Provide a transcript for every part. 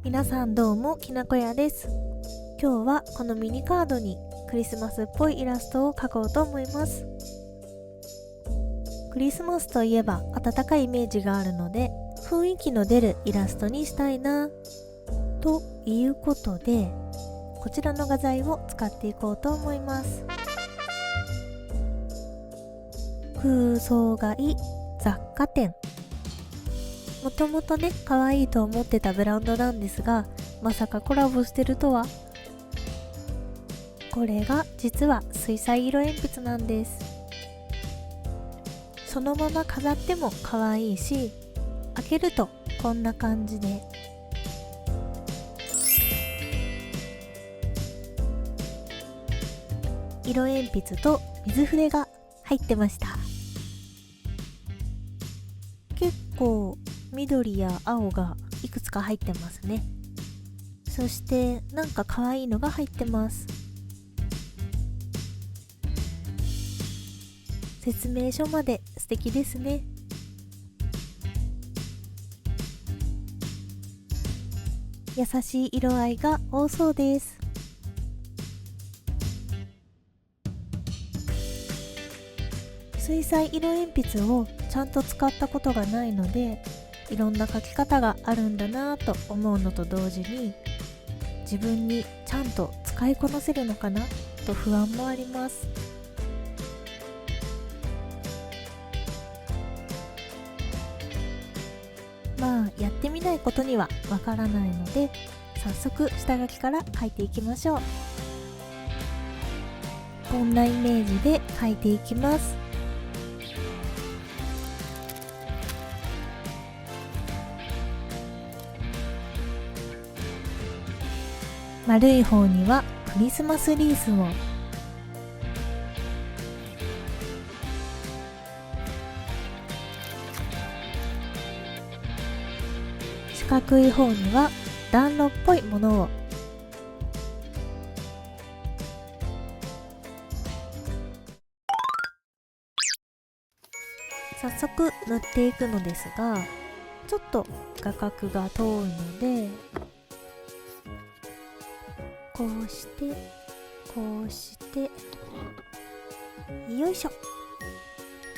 皆さんどうも、きなこやです。今日はこのミニカードにクリスマスっぽいイラストを描こうと思います。クリスマスといえば温かいイメージがあるので、雰囲気の出るイラストにしたいなということで、こちらの画材を使っていこうと思います。空想街雑貨店、もともとね可愛いと思ってたブランドなんですが、まさかコラボしてるとは。これが実は水彩色鉛筆なんです。そのまま飾っても可愛いし、開けるとこんな感じで、色鉛筆と水筆が入ってました。結構緑や青がいくつか入ってますね。そしてなんか可愛いのが入ってます。説明書まで素敵ですね。優しい色合いが多そうです。水彩色鉛筆をちゃんと使ったことがないので、いろんな描き方があるんだなぁと思うのと同時に、自分にちゃんと使いこなせるのかなと不安もあります。まあやってみないことにはわからないので、早速下書きから描いていきましょう。こんなイメージで描いていきます。丸い方にはクリスマスリースを、四角い方には暖炉っぽいものを、早速塗っていくのですが、ちょっと画角が遠いので、こうしてこうして、よいしょ。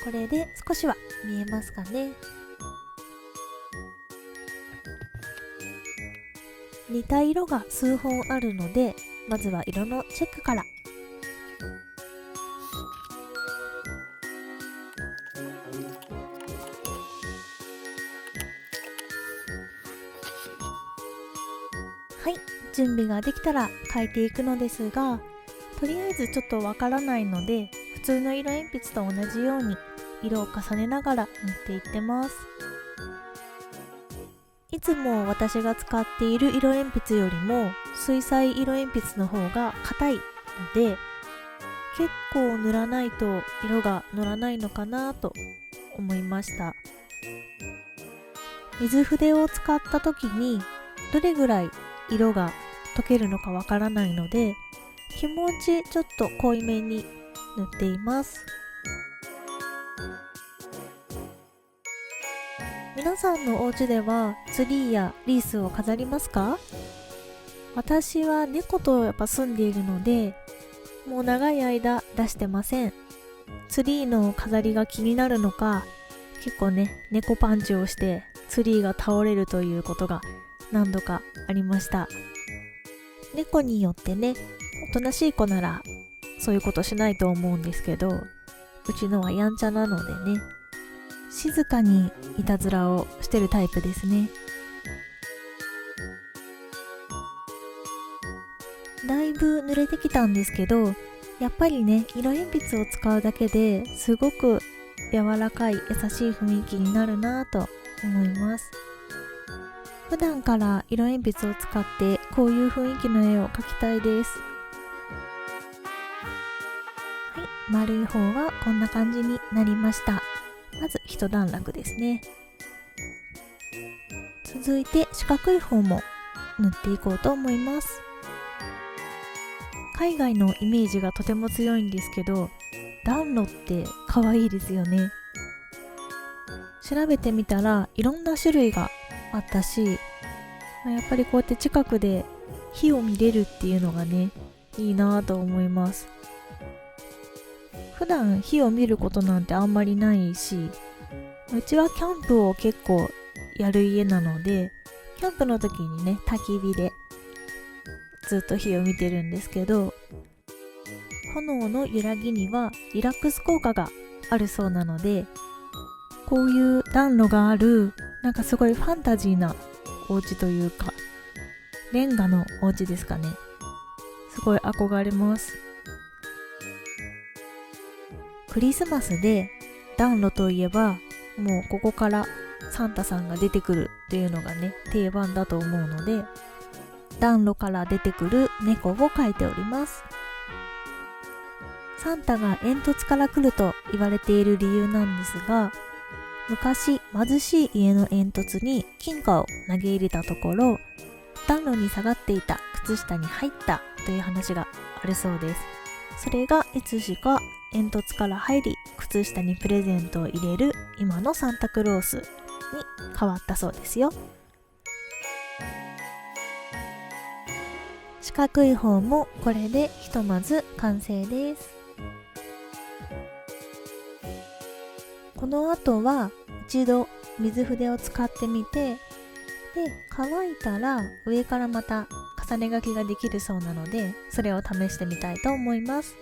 これで少しは見えますかね。似た色が数本あるので、まずは色のチェックから。はい、準備ができたら描いていくのですが、とりあえずちょっとわからないので、普通の色鉛筆と同じように色を重ねながら塗っていってます。いつも私が使っている色鉛筆よりも水彩色鉛筆の方が硬いので、結構塗らないと色が乗らないのかなと思いました。水筆を使った時にどれぐらい色が溶けるのかわからないので、気持ちちょっと濃いめに塗っています。皆さんのお家ではツリーやリースを飾りますか？私は猫とやっぱ住んでいるので、もう長い間出してません。ツリーの飾りが気になるのか、結構ね猫パンチをしてツリーが倒れるということが何度かありました。猫によってね、おとなしい子ならそういうことしないと思うんですけど、うちのはやんちゃなのでね、静かにいたずらをしてるタイプですね。だいぶ濡れてきたんですけど、やっぱりね色鉛筆を使うだけですごく柔らかい優しい雰囲気になるなぁと思います。普段から色鉛筆を使ってこういう雰囲気の絵を描きたいです。はい、丸い方はこんな感じになりました。まず一段落ですね。続いて四角い方も塗っていこうと思います。海外のイメージがとても強いんですけど、暖炉って可愛いですよね。調べてみたらいろんな種類があったし、やっぱりこうやって近くで火を見れるっていうのがね、いいなと思います。普段火を見ることなんてあんまりないし、うちはキャンプを結構やる家なので、キャンプの時にね、焚き火でずっと火を見てるんですけど、炎の揺らぎにはリラックス効果があるそうなので、こういう暖炉がある、なんかすごいファンタジーなお家というか、レンガのお家ですかね。すごい憧れます。クリスマスで暖炉といえば、もうここからサンタさんが出てくるっていうのがね、定番だと思うので、暖炉から出てくる猫を描いております。サンタが煙突から来ると言われている理由なんですが、昔貧しい家の煙突に金貨を投げ入れたところ、暖炉に下がっていた靴下に入ったという話があるそうです。それがいつしか煙突から入り、靴下にプレゼントを入れる今のサンタクロースに変わったそうですよ。四角い方もこれでひとまず完成です。この後は一度水筆を使ってみて、で乾いたら上からまた重ね書きができるそうなので、それを試してみたいと思います。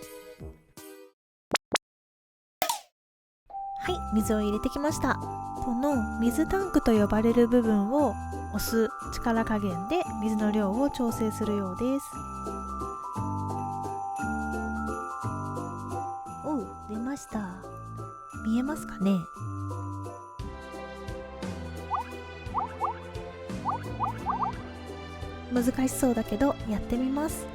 はい、水を入れてきました。この水タンクと呼ばれる部分を押す力加減で水の量を調整するようです。おう、出ました。見えますかね。難しそうだけどやってみます。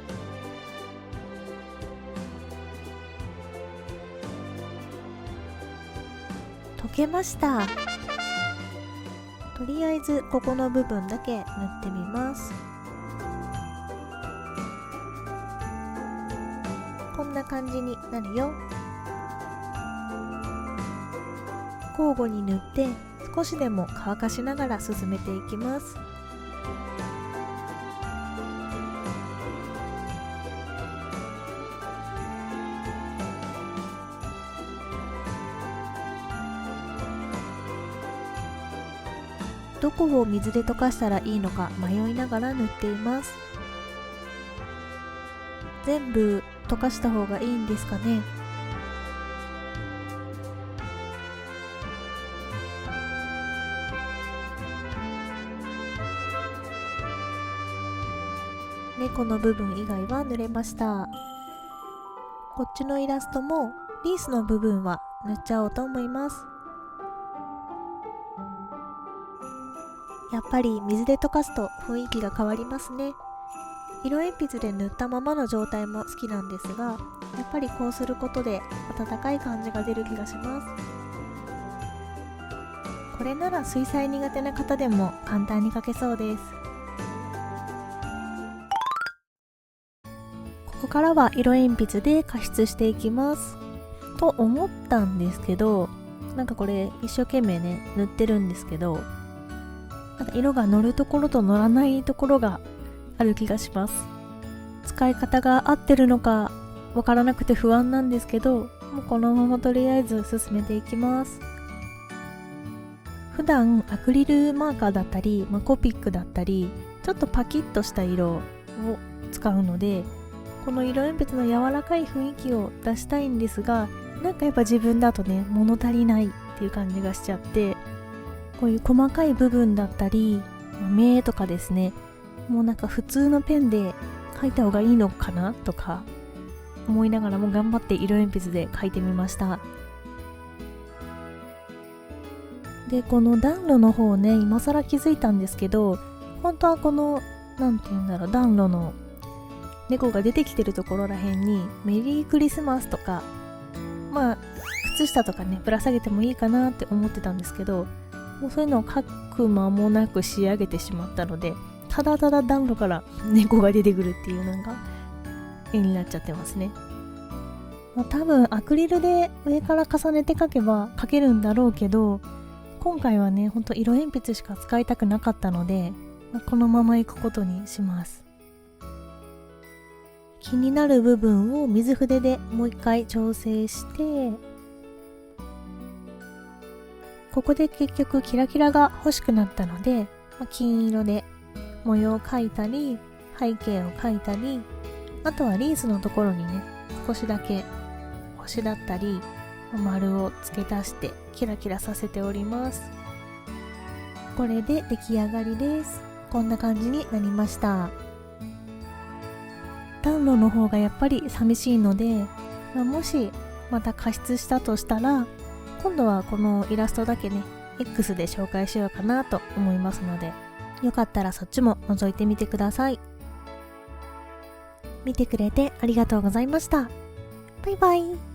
溶けました。とりあえずここの部分だけ塗ってみます。こんな感じになるよ。交互に塗って少しでも乾かしながら進めていきます。どこを水で溶かしたらいいのか迷いながら塗っています。全部溶かした方がいいんですかね。猫の部分以外は塗れました。こっちのイラストもリースの部分は塗っちゃおうと思います。やっぱり水で溶かすと雰囲気が変わりますね。色鉛筆で塗ったままの状態も好きなんですが、やっぱりこうすることで温かい感じが出る気がします。これなら水彩苦手な方でも簡単に描けそうです。ここからは色鉛筆で加筆していきますと思ったんですけど、なんかこれ一生懸命ね塗ってるんですけど、なんか色が乗るところと乗らないところがある気がします。使い方が合ってるのかわからなくて不安なんですけど、もうこのままとりあえず進めていきます。普段アクリルマーカーだったり、コピックだったり、ちょっとパキッとした色を使うので、この色鉛筆の柔らかい雰囲気を出したいんですが、なんかやっぱ自分だとね物足りないっていう感じがしちゃって、こういう細かい部分だったり目とかですね、もうなんか普通のペンで描いた方がいいのかなとか思いながらも頑張って色鉛筆で描いてみました。でこの暖炉の方ね、今更気づいたんですけど、本当はこのなんていうんだろう、暖炉の猫が出てきてるところらへんにメリークリスマスとか靴下とかねぶら下げてもいいかなって思ってたんですけど、もうそういうのを書く間もなく仕上げてしまったので、ただただ暖炉から猫が出てくるっていうのが絵になっちゃってますね。多分アクリルで上から重ねて描けば描けるんだろうけど、今回はねほんと色鉛筆しか使いたくなかったので、このままいくことにします。気になる部分を水筆でもう一回調整して、ここで結局キラキラが欲しくなったので、金色で模様を描いたり背景を描いたり、あとはリースのところにね少しだけ星だったり丸を付け足してキラキラさせております。これで出来上がりです。こんな感じになりました。暖炉の方がやっぱり寂しいので、もしまた加湿したとしたら、今度はこのイラストだけね X で紹介しようかなと思いますので、よかったらそっちも覗いてみてください。見てくれてありがとうございました。バイバイ。